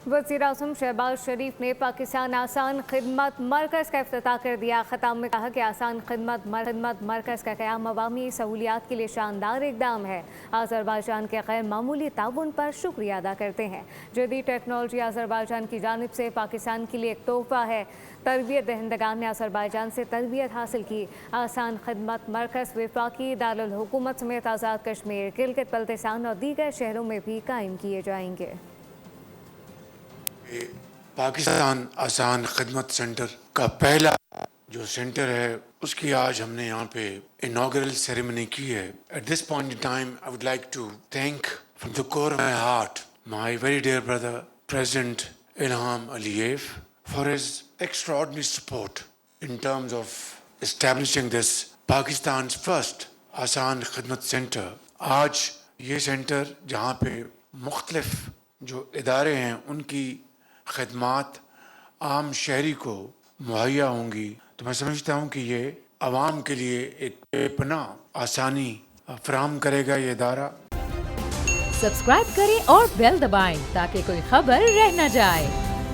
वज़ीर-ए-आज़म शहबाज शरीफ ने पाकिस्तान आसान खिदमत मरकज़ का इफ्तिताह कर दिया। खिताब में कहा कि आसान खिदमत मरकज़ का क़याम अवामी सहूलियात के लिए शानदार इक़दाम है। अज़रबाईजान के गैर मामूली ताउन पर शुक्रिया अदा करते हैं। जदीद टेक्नोलॉजी अज़रबाईजान की जानिब से पाकिस्तान के लिए एक तोहफ़ा है। तरबियत दहिंदगान ने अज़रबाईजान से तरबियत हासिल की। आसान खिदमत मरकज़ वफाकी दारुल हुकूमत समेत आज़ाद कश्मीर, गिलगित बल्तिस्तान और दीगर शहरों में भी कायम किए जाएंगे। पाकिस्तान आसान खिदमत सेंटर का पहला जो सेंटर है उसकी आज हमने यहाँ पे इनॉग्रल सेरेमनी की है। At this point in time I would like to thank from the core of my heart my very dear brother President Ilham Aliyev for his extraordinary support in terms of establishing this Pakistan first Asaan Khidmat centre. आज ये centre जहाँ पे मुख्तलिफ जो इदारे हैं उनकी खिदमात आम शहरी को मुहैया होंगी, तो मैं समझता हूँ कि ये आवाम के लिए एक बेपनाह आसानी फराहम करेगा ये इदारा। सब्सक्राइब करें और बेल दबाएं ताकि कोई खबर रह न जाए।